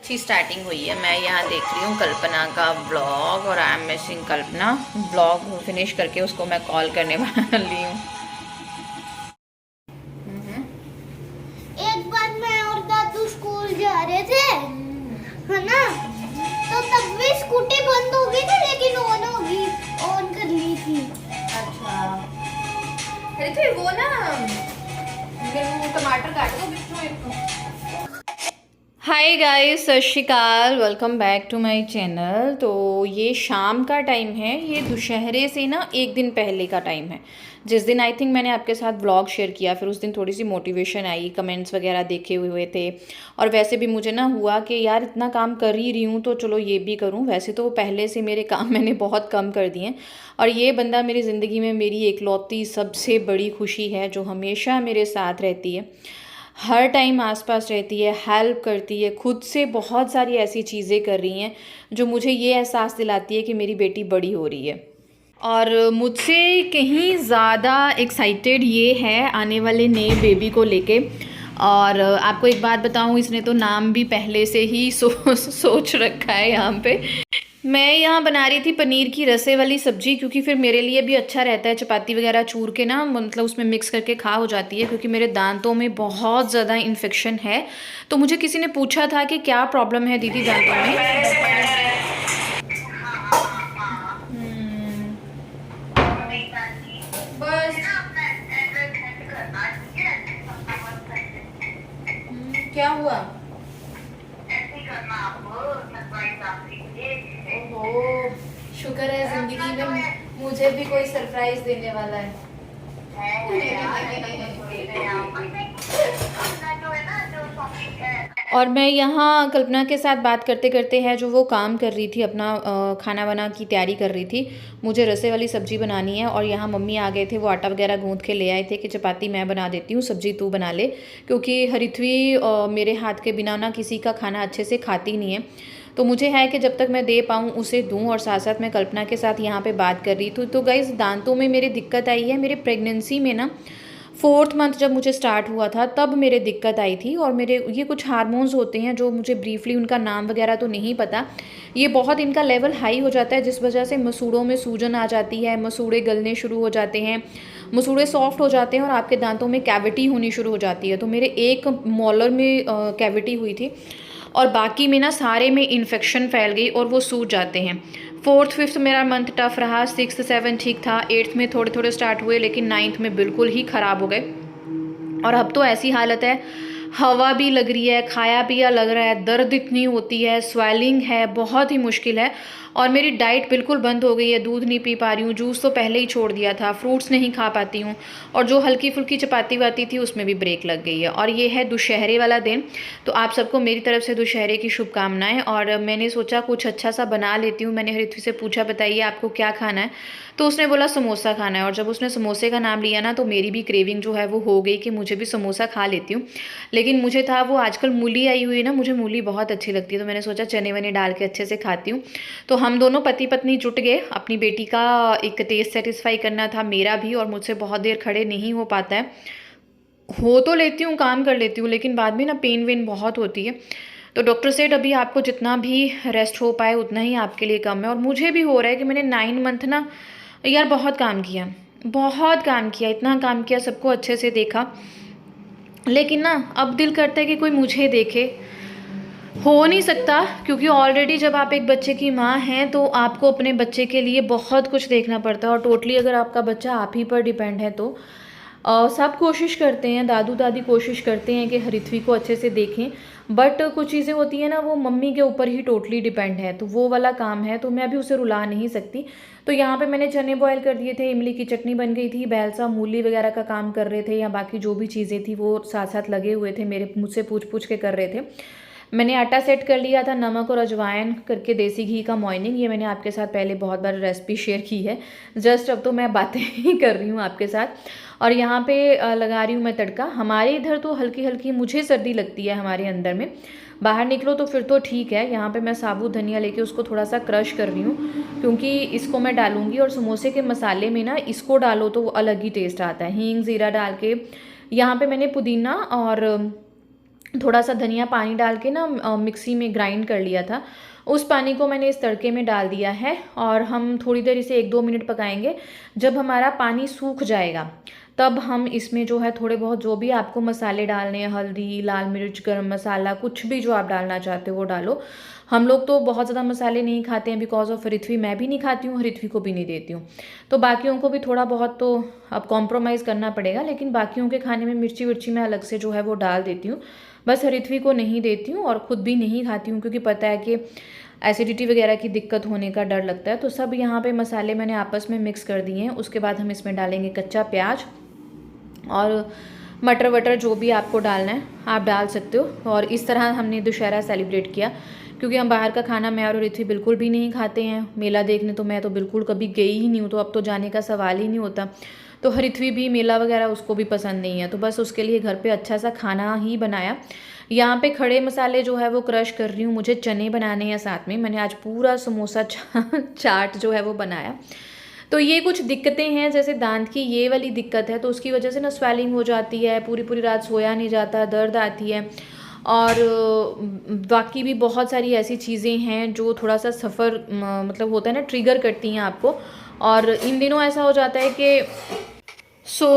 अच्छी स्टार्टिंग हुई है। मैं यहाँ देख रही हूँ कल्पना का ब्लॉग और I am missing Kalpana. Blog finish करके उसको मैं कॉल करने वाली हूँ। एक बार मैं और दादू स्कूल जा रहे थे, है ना, तो तब भी स्कूटी बंद हो गई थी लेकिन ऑन कर ली थी। अच्छा, अरे तो वो ना मेरे टमाटर काट दो Bittu. Hi guys, Sat Shri Akal, welcome back to my channel. तो ये शाम का टाइम है, ये दुशहरे से ना एक दिन पहले का टाइम है। जिस दिन आई थिंक मैंने आपके साथ ब्लॉग शेयर किया, फिर उस दिन थोड़ी सी मोटिवेशन आई, कमेंट्स वगैरह देखे हुए थे। और वैसे भी मुझे ना हुआ कि यार इतना काम कर ही रही हूँ तो चलो ये भी करूँ। वैसे तो पहले से मेरे काम मैंने बहुत कम कर दिए हैं, और ये बंदा मेरी ज़िंदगी में मेरी एकलौती सबसे बड़ी खुशी है, जो हमेशा मेरे साथ रहती है, हर टाइम आसपास रहती है, हेल्प करती है, खुद से बहुत सारी ऐसी चीज़ें कर रही हैं जो मुझे ये एहसास दिलाती है कि मेरी बेटी बड़ी हो रही है। और मुझसे कहीं ज़्यादा एक्साइटेड ये है आने वाले नए बेबी को लेके। और आपको एक बात बताऊं, इसने तो नाम भी पहले से ही सोच रखा है यहाँ पे। मैं यहाँ बना रही थी पनीर की रसे वाली सब्जी, क्योंकि फिर मेरे लिए भी अच्छा रहता है चपाती वगैरह चूर के ना, मतलब उसमें मिक्स करके खा हो जाती है, क्योंकि मेरे दांतों में बहुत ज़्यादा इन्फेक्शन है। तो मुझे किसी ने पूछा था कि क्या प्रॉब्लम है दीदी दांतों में। बस क्या हुआ? ओहो, शुक्र है जिंदगी में मुझे भी कोई सरप्राइज देने वाला है। और मैं यहाँ कल्पना के साथ बात करते करते हैं, जो वो काम कर रही थी अपना खाना वाना की तैयारी कर रही थी। मुझे रसे वाली सब्ज़ी बनानी है, और यहाँ मम्मी आ गए थे, वो आटा वगैरह गूँथ के ले आए थे कि चपाती मैं बना देती हूँ, सब्ज़ी तू बना ले। क्योंकि हरिथवी मेरे हाथ के बिना ना किसी का खाना अच्छे से खाती नहीं है। तो मुझे है कि जब तक मैं दे पाऊँ उसे दूँ। और साथ साथ मैं कल्पना के साथ यहाँ पे बात कर रही थी। तो गाइस, दांतों में मेरी दिक्कत आई है मेरे प्रेगनेंसी में ना, 4th मंथ जब मुझे स्टार्ट हुआ था तब मेरे दिक्कत आई थी। और मेरे ये कुछ हार्मोन्स होते हैं जो मुझे ब्रीफली उनका नाम वगैरह तो नहीं पता, ये बहुत इनका लेवल हाई हो जाता है, जिस वजह से मसूड़ों में सूजन आ जाती है, मसूड़े गलने शुरू हो जाते हैं, मसूड़े सॉफ्ट हो जाते हैं, और आपके दांतों में कैविटी होनी शुरू हो जाती है। तो मेरे एक मॉलर में कैविटी हुई थी, और बाकी में ना सारे में इन्फेक्शन फैल गई और वो सूज जाते हैं। 4th 5th मेरा मंथ टफ रहा, 6th 7th ठीक था, 8th में थोड़े थोड़े स्टार्ट हुए, लेकिन 9th में बिल्कुल ही ख़राब हो गए। और अब तो ऐसी हालत है, हवा भी लग रही है, खाया पिया लग रहा है, दर्द इतनी होती है, स्वेलिंग है, बहुत ही मुश्किल है। और मेरी डाइट बिल्कुल बंद हो गई है, दूध नहीं पी पा रही हूँ, जूस तो पहले ही छोड़ दिया था, फ्रूट्स नहीं खा पाती हूँ, और जो हल्की फुल्की चपाती वाती थी उसमें भी ब्रेक लग गई है। और ये है दुशहरे वाला दिन। तो आप सबको मेरी तरफ से दुशहरे की शुभकामनाएं। और मैंने सोचा कुछ अच्छा सा बना लेती हूँ। मैंने हृथ्वी से पूछा, बताइए आपको क्या खाना है, तो उसने बोला समोसा खाना है। और जब उसने समोसे का नाम लिया ना, तो मेरी भी क्रेविंग जो है वो हो गई कि मुझे भी समोसा खा लेती हूँ। लेकिन मुझे था, वो आजकल मूली आई हुई है ना, मुझे मूली बहुत अच्छी लगती है, तो मैंने सोचा चने वने डाल के अच्छे से खाती हूँ। तो हम दोनों पति पत्नी जुट गए, अपनी बेटी का एक टेस्ट सेटिस्फाई करना था, मेरा भी। और मुझसे बहुत देर खड़े नहीं हो पाता है, हो तो लेती हूँ, काम कर लेती हूँ, लेकिन बाद में ना पेन वेन बहुत होती है। तो डॉक्टर सेड अभी आपको जितना भी रेस्ट हो पाए उतना ही आपके लिए कम है। और मुझे भी हो रहा है कि मैंने 9 मंथ ना यार बहुत काम किया, बहुत काम किया, इतना काम किया, सबको अच्छे से देखा, लेकिन ना अब दिल करता है कि कोई मुझे देखे। हो नहीं सकता, क्योंकि ऑलरेडी जब आप एक बच्चे की माँ हैं तो आपको अपने बच्चे के लिए बहुत कुछ देखना पड़ता है। और टोटली अगर आपका बच्चा आप ही पर डिपेंड है तो सब कोशिश करते हैं, दादू दादी कोशिश करते हैं कि हरिथ्वी को अच्छे से देखें, बट कुछ चीज़ें होती हैं ना, वो मम्मी के ऊपर ही टोटली डिपेंड है, तो वो वाला काम है, तो मैं अभी उसे रुला नहीं सकती। तो यहाँ पे मैंने चने बॉयल कर दिए थे, इमली की चटनी बन गई थी, बैलसा मूली वगैरह का काम कर रहे थे, या बाकी जो भी चीज़ें थी वो साथ साथ लगे हुए थे, मेरे मुझसे पूछ पूछ के कर रहे थे। मैंने आटा सेट कर लिया था, नमक और अजवाइन करके देसी घी का मॉर्निंग, ये मैंने आपके साथ पहले बहुत बार रेसिपी शेयर की है, जस्ट अब तो मैं बातें ही कर रही हूँ आपके साथ। और यहाँ पे लगा रही हूँ मैं तड़का। हमारे इधर तो हल्की हल्की मुझे सर्दी लगती है, हमारे अंदर में बाहर निकलो तो फिर तो ठीक है। यहाँ पे मैं साबुत धनिया लेके उसको थोड़ा सा क्रश कर रही हूँ, क्योंकि इसको मैं डालूंगी, और समोसे के मसाले में ना इसको डालो तो वो अलग ही टेस्ट आता है, हींग ज़ीरा डाल के। यहाँ पे मैंने पुदीना और थोड़ा सा धनिया पानी डाल के ना मिक्सी में ग्राइंड कर लिया था। उस पानी को मैंने इस तड़के में डाल दिया है और हम थोड़ी देर इसे 1-2 मिनट पकाएंगे। जब हमारा पानी सूख जाएगा तब हम इसमें जो है थोड़े बहुत जो भी आपको मसाले डालने हैं, हल्दी, लाल मिर्च, गरम मसाला, कुछ भी जो आप डालना चाहते हो वो डालो। हम लोग तो बहुत ज़्यादा मसाले नहीं खाते हैं बिकॉज ऑफ रिथवी, मैं भी नहीं खाती हूँ, रिथवी को भी नहीं देती हूँ। तो बाकियों को भी थोड़ा बहुत तो अब कॉम्प्रोमाइज़ करना पड़ेगा, लेकिन बाकियों के खाने में मिर्ची विर्ची मैं अलग से जो है वो डाल देती हूँ। बस रिथवी को नहीं देती हूँ और ख़ुद भी नहीं खाती हूँ क्योंकि पता है कि एसिडिटी वगैरह की दिक्कत होने का डर लगता है। तो सब यहाँ पे मसाले मैंने आपस में मिक्स कर दिए हैं। उसके बाद हम इसमें डालेंगे कच्चा प्याज और मटर वटर जो भी आपको डालना है आप डाल सकते हो। और इस तरह हमने दशहरा सेलिब्रेट किया क्योंकि हम बाहर का खाना मैं और रिथवी बिल्कुल भी नहीं खाते हैं। मेला देखने तो मैं तो बिल्कुल कभी गई ही नहीं हूँ, तो अब तो जाने का सवाल ही नहीं होता। तो रिथवी भी मेला वगैरह उसको भी पसंद नहीं है, तो बस उसके लिए घर पे अच्छा सा खाना ही बनाया। यहाँ पे खड़े मसाले जो है वो क्रश कर रही हूँ, मुझे चने बनाने हैं साथ में। मैंने आज पूरा समोसा चाट जो है वो बनाया। तो ये कुछ दिक्कतें हैं, जैसे दांत की ये वाली दिक्कत है तो उसकी वजह से ना स्वेलिंग हो जाती है, पूरी पूरी रात सोया नहीं जाता, दर्द आती है। और बाकी भी बहुत सारी ऐसी चीज़ें हैं जो थोड़ा सा सफ़र मतलब होता है ना, ट्रिगर करती हैं आपको। और इन दिनों ऐसा हो जाता है कि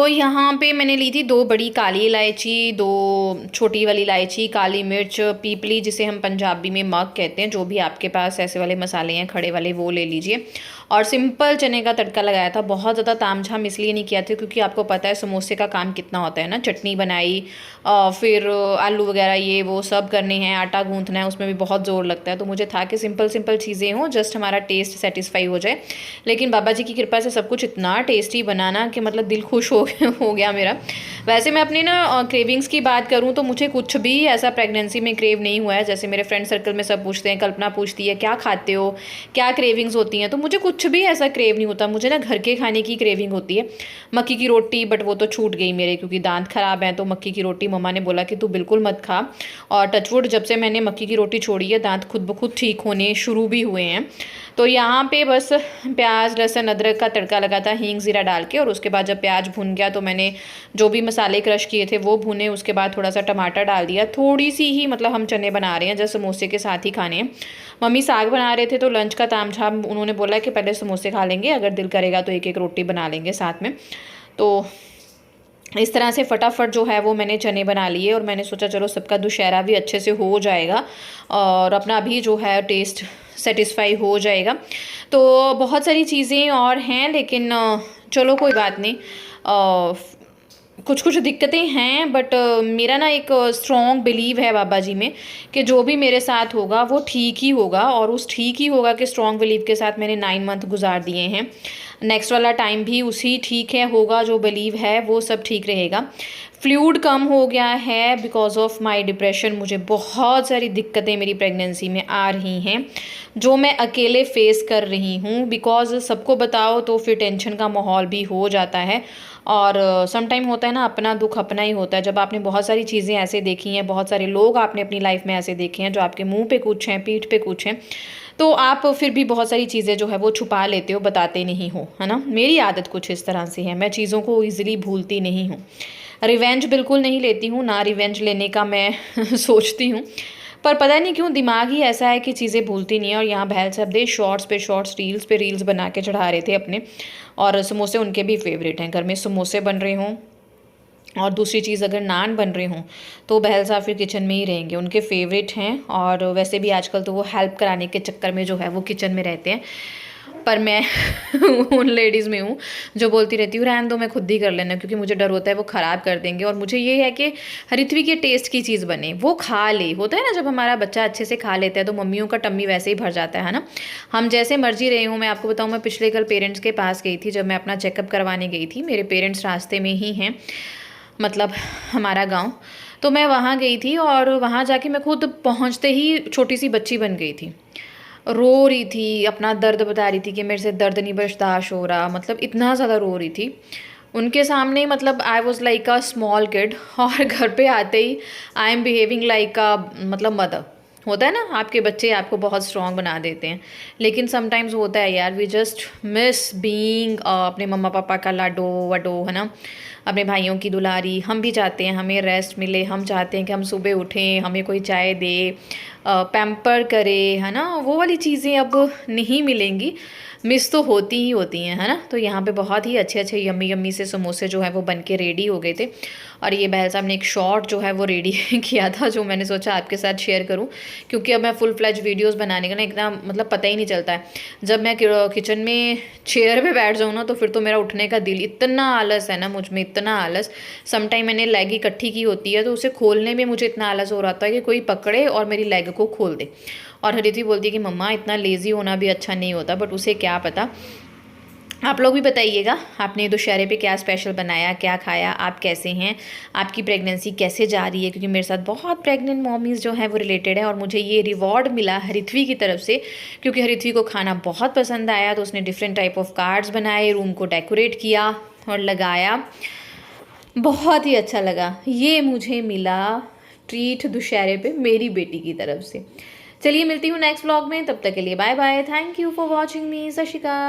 यहाँ पे मैंने ली थी 2 बड़ी काली इलायची, 2 छोटी वाली इलायची, काली मिर्च, पीपली जिसे हम पंजाबी में मग कहते हैं, जो भी आपके पास ऐसे वाले मसाले हैं खड़े वाले वो ले लीजिए। और सिंपल चने का तड़का लगाया था। बहुत ज़्यादा तामझाम इसलिए नहीं किया था क्योंकि आपको पता है समोसे का काम कितना होता है ना। चटनी बनाई, फिर आलू वगैरह ये वो सब करने हैं, आटा गूँथना है, उसमें भी बहुत ज़ोर लगता है। तो मुझे था कि सिंपल सिंपल चीज़ें हों, जस्ट हमारा टेस्ट सेटिस्फाई हो जाए। लेकिन बाबा जी की कृपा से सब कुछ इतना टेस्टी बनाना कि मतलब दिल खुश हो गया मेरा। वैसे मैं अपनी ना क्रेविंग्स की बात करूँ तो मुझे कुछ भी ऐसा प्रेगनेंसी में क्रेव नहीं हुआ है। जैसे मेरे फ्रेंड सर्कल में सब पूछते हैं, कल्पना पूछती है क्या खाते हो, क्या क्रेविंग्स होती हैं, तो मुझे कुछ भी ऐसा क्रेव नहीं होता। मुझे ना घर के खाने की क्रेविंग होती है। मक्की की रोटी, बट वो तो छूट गई मेरे क्योंकि दांत खराब हैं, तो मक्की की रोटी मम्मा ने बोला कि तू बिल्कुल मत खा। और टचवुड जब से मैंने मक्की की रोटी छोड़ी है दांत खुद ब खुद ठीक होने शुरू भी हुए हैं। तो यहाँ पे बस प्याज, लहसुन, अदरक का तड़का लगा था हींग ज़ीरा डाल के। और उसके बाद जब प्याज भुन गया तो मैंने जो भी मसाले क्रश किए थे वो भुने। उसके बाद थोड़ा सा टमाटर डाल दिया, थोड़ी सी ही, मतलब हम चने बना रहे हैं जैसे समोसे के साथ ही खाने हैं। मम्मी साग बना रहे थे तो लंच का तामझाम उन्होंने बोला कि पहले समोसे खा लेंगे, अगर दिल करेगा तो एक एक रोटी बना लेंगे साथ में। तो इस तरह से फटाफट जो है वो मैंने चने बना लिए और मैंने सोचा चलो सबका दुशहरा भी अच्छे से हो जाएगा और अपना भी जो है टेस्ट सेटिस्फाई हो जाएगा। तो बहुत सारी चीज़ें और हैं, लेकिन चलो कोई बात नहीं। कुछ कुछ दिक्कतें हैं, बट मेरा ना एक स्ट्रॉन्ग बिलीव है बाबा जी में कि जो भी मेरे साथ होगा वो ठीक ही होगा। और उस ठीक ही होगा कि स्ट्रॉन्ग बिलीव के साथ मैंने 9 मंथ गुजार दिए हैं। नेक्स्ट वाला टाइम भी उसी ठीक है होगा, जो बिलीव है वो सब ठीक रहेगा। फ्लूइड कम हो गया है बिकॉज ऑफ माय डिप्रेशन। मुझे बहुत सारी दिक्कतें मेरी प्रेगनेंसी में आ रही हैं जो मैं अकेले फेस कर रही हूँ। बिकॉज सबको बताओ तो फिर टेंशन का माहौल भी हो जाता है। और समटाइम होता है ना, अपना दुख अपना ही होता है। जब आपने बहुत सारी चीज़ें ऐसे देखी हैं, बहुत सारे लोग आपने अपनी लाइफ में ऐसे देखे हैं जो आपके मुंह पे कुछ हैं, पीठ पे कुछ हैं, तो आप फिर भी बहुत सारी चीज़ें जो है वो छुपा लेते हो, बताते नहीं हो, है ना। मेरी आदत कुछ इस तरह से है, मैं चीज़ों को ईजिली भूलती नहीं हूँ। रिवेंज बिल्कुल नहीं लेती हूँ, ना रिवेंज लेने का मैं सोचती हूँ, पर पता नहीं क्यों दिमाग ही ऐसा है कि चीज़ें भूलती नहीं है। और यहाँ बहल साहब दे शॉर्ट्स पे शॉर्ट्स, रील्स पे रील्स बना के चढ़ा रहे थे अपने। और समोसे उनके भी फेवरेट हैं, घर में समोसे बन रहे हों और दूसरी चीज़ अगर नान बन रहे हों तो बहल साहब फिर किचन में ही रहेंगे, उनके फेवरेट हैं। और वैसे भी आजकल तो वो हेल्प कराने के चक्कर में जो है वो किचन में रहते हैं। पर मैं उन लेडीज़ में हूँ जो बोलती रहती हूँ रहने दो, मैं खुद ही कर लेना, क्योंकि मुझे डर होता है वो ख़राब कर देंगे। और मुझे ये है कि रिथवी के टेस्ट की चीज़ बने, वो खा ले। होता है ना जब हमारा बच्चा अच्छे से खा लेता है तो मम्मियों का टम्मी वैसे ही भर जाता है ना। हम जैसे मर्जी रहे हूँ। मैं आपको बताऊँ, मैं पिछले कल पेरेंट्स के पास गई थी, जब मैं अपना चेकअप करवाने गई थी। मेरे पेरेंट्स रास्ते में ही हैं, मतलब हमारा गाँव। तो मैं वहाँ गई थी और वहाँ जाके मैं खुद पहुँचते ही छोटी सी बच्ची बन गई थी। रो रही थी, अपना दर्द बता रही थी कि मेरे से दर्द नहीं बर्दाश्त हो रहा, मतलब इतना ज़्यादा रो रही थी उनके सामने। मतलब I was like a small kid. और घर पे आते ही I am behaving like a मतलब मदर। होता है ना, आपके बच्चे आपको बहुत स्ट्रॉन्ग बना देते हैं, लेकिन समटाइम्स होता है यार, वी जस्ट मिस बीइंग अपने मम्मा पापा का लाडो वडो, है ना। अपने भाइयों की दुलारी। हम भी चाहते हैं हमें रेस्ट मिले, हम चाहते हैं कि हम सुबह उठें, हमें कोई चाय दे, पैम्पर करे, है ना। वो वाली चीज़ें अब नहीं मिलेंगी, मिस तो होती ही होती हैं, है ना। तो यहाँ पे बहुत ही अच्छे अच्छे यम्मी यम्मी से समोसे जो है वो बन के रेडी हो गए थे। और ये बहल साहब ने एक शॉर्ट जो है वो रेडी किया था, जो मैंने सोचा आपके साथ शेयर करूं, क्योंकि अब मैं फुल फ्लैज वीडियोस बनाने का ना एकदम मतलब पता ही नहीं चलता है। जब मैं किचन में चेयर पे बैठ जाऊँ ना, तो फिर तो मेरा उठने का दिल, इतना आलस है ना मुझ में, इतना आलस। समटाइम मैंने लेग इकट्ठी की होती है, तो उसे खोलने में मुझे इतना आलस हो रहा था कि कोई पकड़े और मेरी लेग को खोल दे। और हरिति बोलती है कि मम्मा इतना लेज़ी होना भी अच्छा नहीं होता, बट उसे क्या पता। आप लोग भी बताइएगा आपने दोशहरे पे क्या स्पेशल बनाया, क्या खाया, आप कैसे हैं, आपकी प्रेगनेंसी कैसे जा रही है, क्योंकि मेरे साथ बहुत प्रेग्नेंट मॉमीज़ जो हैं वो रिलेटेड है। और मुझे ये रिवॉर्ड मिला हरिथवी की तरफ से, क्योंकि हरिथवी को खाना बहुत पसंद आया, तो उसने डिफरेंट टाइप ऑफ कार्ड्स बनाए, रूम को डेकोरेट किया और लगाया। बहुत ही अच्छा लगा। ये मुझे मिला ट्रीट दुशहरे पे मेरी बेटी की तरफ से। चलिए मिलती हूँ नेक्स्ट व्लॉग में, तब तक के लिए bye bye. Thank you for watching me. Sat Shri अकाल।